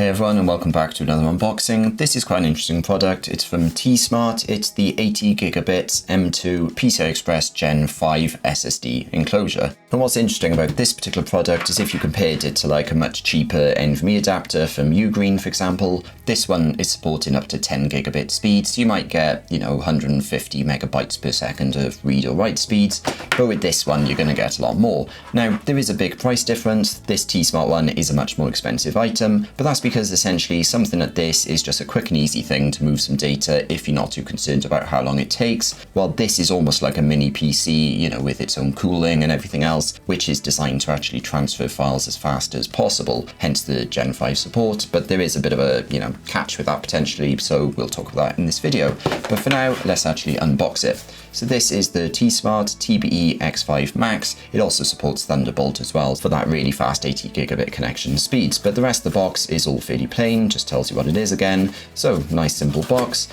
Hey everyone, and welcome back to another unboxing. This is quite an interesting product. It's from TESmart. It's the 80GB M.2 PCI Express Gen 5 SSD enclosure. And what's interesting about this particular product is if you compared it to like a much cheaper NVMe adapter from Ugreen, for example, this one is supporting up to 10GB speeds. You might get, 150 megabytes per second of read or write speeds, but with this one, you're going to get a lot more. Now, there is a big price difference. This TESmart one is a much more expensive item, but that's because essentially something like this is just a quick and easy thing to move some data if you're not too concerned about how long it takes, while this is almost like a mini PC, with its own cooling and everything else, which is designed to actually transfer files as fast as possible, hence the Gen 5 support. But there is a bit of a, catch with that potentially, so we'll talk about that in this video. But for now, let's actually unbox it. So this is the TESmart TBE-X5 MAX. It also supports Thunderbolt as well for that really fast 80GB connection speeds, but the rest of the box is all fairly plain, just tells you what it is again. So nice simple box.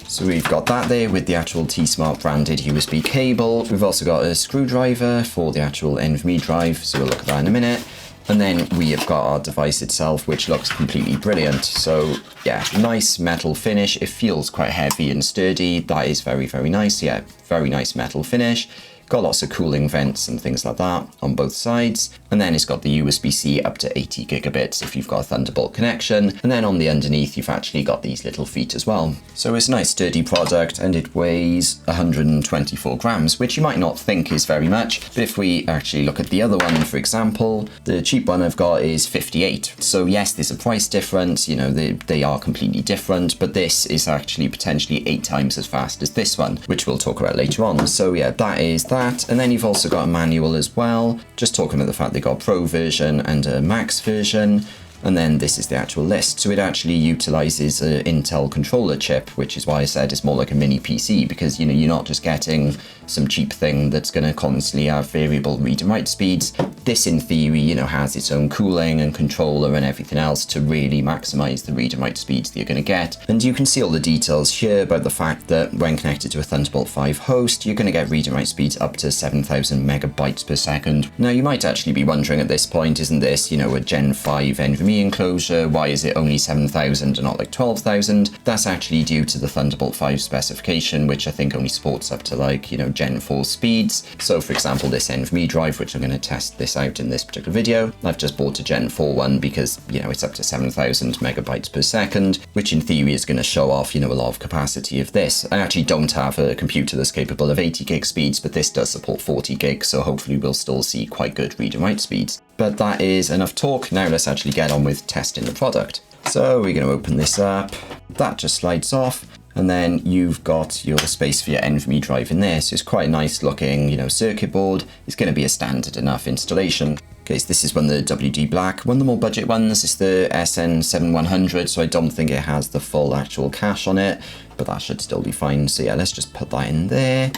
So we've got that there with the actual TESmart branded USB cable. We've also got a screwdriver for the actual NVMe drive, so we'll look at that in a minute. And then we have got our device itself, which looks completely brilliant. So yeah, nice metal finish. It feels quite heavy and sturdy. That is very, very nice. Yeah, very nice metal finish. Got lots of cooling vents and things like that on both sides. And then it's got the USB-C up to 80GB if you've got a Thunderbolt connection. And then on the underneath, you've actually got these little feet as well. So it's a nice sturdy product, and it weighs 124 grams, which you might not think is very much. But if we actually look at the other one, for example, the cheap one I've got is 58. So yes, there's a price difference, they are completely different, but this is actually potentially 8 times as fast as this one, which we'll talk about later on. So yeah, that is that. And then you've also got a manual as well, just talking about the fact they got a Pro version and a Max version. And then this is the actual list. So it actually utilizes an Intel controller chip, which is why I said it's more like a mini PC, because you're not just getting some cheap thing that's going to constantly have variable read and write speeds. This in theory, has its own cooling and controller and everything else to really maximize the read and write speeds that you're going to get. And you can see all the details here about the fact that when connected to a Thunderbolt 5 host, you're going to get read and write speeds up to 7,000 megabytes per second. Now you might actually be wondering at this point, isn't this, a Gen 5 NVMe Enclosure? Why is it only 7,000 and not like 12,000? That's actually due to the Thunderbolt 5 specification, which I think only supports up to like, Gen 4 speeds. So for example, this NVMe drive, which I'm going to test this out in this particular video, I've just bought a Gen 4 one because, it's up to 7,000 megabytes per second, which in theory is going to show off, a lot of capacity of this. I actually don't have a computer that's capable of 80 gig speeds, but this does support 40 gig, so hopefully we'll still see quite good read and write speeds. But that is enough talk. Now let's actually get on with testing the product. So we're going to open this up. That just slides off. And then you've got your space for your NVMe drive in there. So it's quite a nice looking, circuit board. It's going to be a standard enough installation. Okay, so this is one of the WD Black. One of the more budget ones is the SN7100. So I don't think it has the full actual cache on it, but that should still be fine. So yeah, let's just put that in there.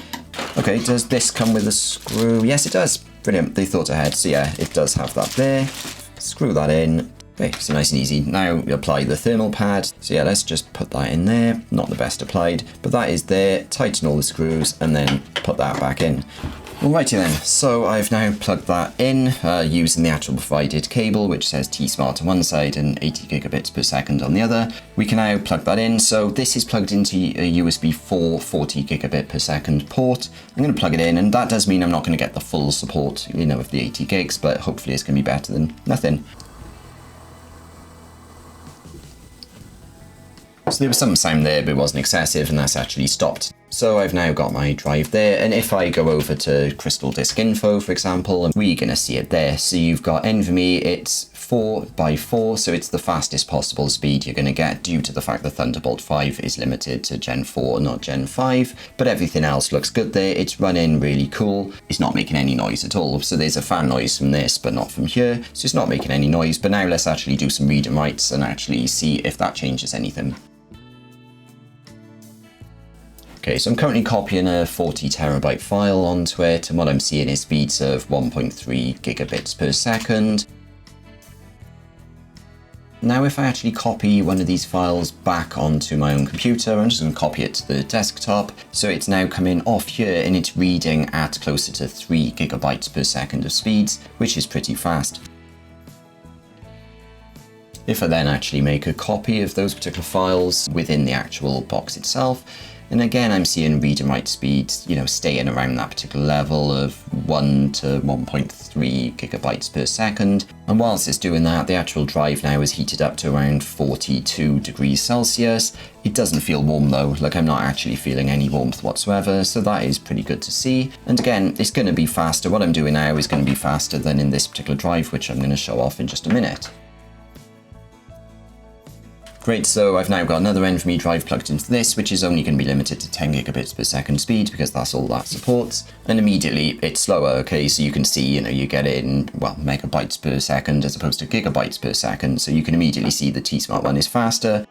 Okay, does this come with a screw? Yes, it does. Brilliant, they thought ahead. So yeah, it does have that there. Screw that in. Okay, so nice and easy. Now we apply the thermal pad. So yeah, let's just put that in there. Not the best applied, but that is there. Tighten all the screws and then put that back in. Alrighty then, so I've now plugged that in using the actual provided cable, which says TESmart on one side and 80 gigabits per second on the other. We can now plug that in. So this is plugged into a USB 4 40 gigabit per second port. I'm going to plug it in, and that does mean I'm not going to get the full support, of the 80 gigs, but hopefully it's going to be better than nothing. So there was some sound there, but it wasn't excessive, and that's actually stopped. So I've now got my drive there, and if I go over to Crystal Disk Info, for example, we're going to see it there. So you've got NVMe, it's 4x4, so it's the fastest possible speed you're going to get due to the fact that Thunderbolt 5 is limited to Gen 4, not Gen 5, but everything else looks good there. It's running really cool. It's not making any noise at all. So there's a fan noise from this, but not from here. So it's not making any noise, but now let's actually do some read and writes and actually see if that changes anything. Okay, so I'm currently copying a 40 terabyte file onto it, and what I'm seeing is speeds of 1.3 gigabits per second. Now if I actually copy one of these files back onto my own computer, I'm just going to copy it to the desktop. So it's now coming off here and it's reading at closer to 3 gigabytes per second of speeds, which is pretty fast. If I then actually make a copy of those particular files within the actual box itself, and again, I'm seeing read and write speeds, staying around that particular level of 1 to 1.3 gigabytes per second. And whilst it's doing that, the actual drive now is heated up to around 42 degrees Celsius. It doesn't feel warm though, like I'm not actually feeling any warmth whatsoever, so that is pretty good to see. And again, it's going to be faster. What I'm doing now is going to be faster than in this particular drive, which I'm going to show off in just a minute. Great, so I've now got another NVMe drive plugged into this, which is only going to be limited to 10 gigabits per second speed because that's all that supports. And immediately it's slower, okay? So you can see, you get it in, megabytes per second as opposed to gigabytes per second. So you can immediately see the TESmart one is faster.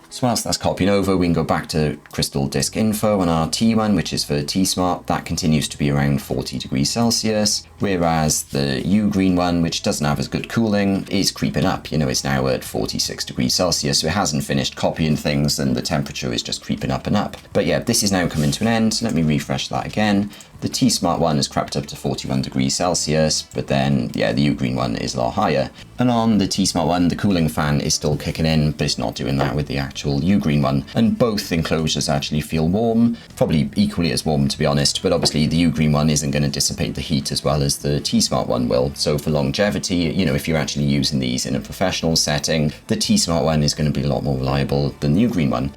So whilst that's copying over, we can go back to Crystal Disk Info on our T1, which is for TESmart. That continues to be around 40 degrees Celsius, whereas the Ugreen one, which doesn't have as good cooling, is creeping up. It's now at 46 degrees Celsius, so it hasn't finished copying things and the temperature is just creeping up and up. But yeah, this is now coming to an end. Let me refresh that again. The TESmart one has crept up to 41 degrees Celsius, but then, the Ugreen one is a lot higher. And on the TESmart one, the cooling fan is still kicking in, but it's not doing that with the actual Ugreen one. And both enclosures actually feel warm, probably equally as warm to be honest, but obviously the Ugreen one isn't going to dissipate the heat as well as the TESmart one will. So for longevity, if you're actually using these in a professional setting, the TESmart one is going to be a lot more reliable than the Ugreen one.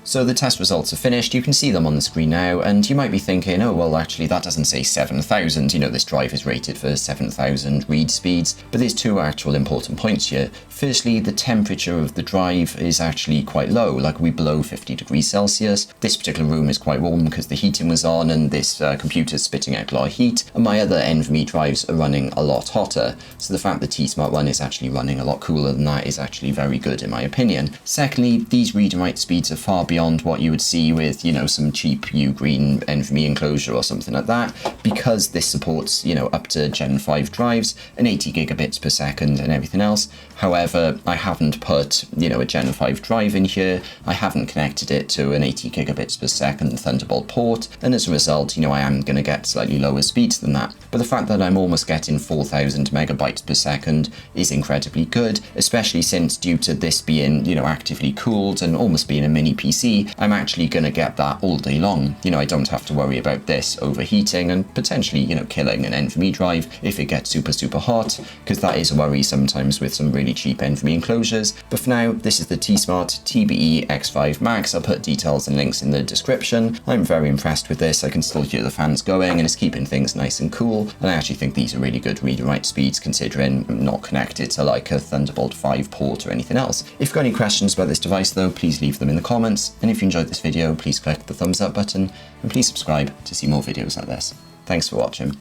So the test results are finished, you can see them on the screen now, and you might be thinking, oh well actually that doesn't say 7,000, this drive is rated for 7,000 read speeds, but there's two actual important points here. Firstly, the temperature of the drive is actually quite low, like we're below 50 degrees Celsius. This particular room is quite warm because the heating was on and this computer's spitting out a lot of heat, and my other NVMe drives are running a lot hotter, so the fact the TESmart one is actually running a lot cooler than that is actually very good in my opinion. Secondly, these read and write speeds are far beyond what you would see with, some cheap Ugreen NVMe Enclosure or something like that, because this supports, up to Gen 5 drives and 80 gigabits per second and everything else. However, I haven't put, a Gen 5 drive in here, I haven't connected it to an 80 gigabits per second Thunderbolt port, and as a result, I am going to get slightly lower speeds than that. But the fact that I'm almost getting 4,000 megabytes per second is incredibly good, especially since due to this being, actively cooled and almost being a mini PC, I'm actually going to get that all day long. I don't have to worry about this overheating and potentially, killing an NVMe drive if it gets super, super hot, because that is a worry sometimes with some really cheap NVMe enclosures. But for now, this is the TESmart TBE-X5 MAX. I'll put details and links in the description. I'm very impressed with this. I can still hear the fans going and it's keeping things nice and cool. And I actually think these are really good read and write speeds considering I'm not connected to like a Thunderbolt 5 port or anything else. If you've got any questions about this device though, please leave them in the comments. And if you enjoyed this video, please click the thumbs up button and please subscribe to see more videos like this. Thanks for watching.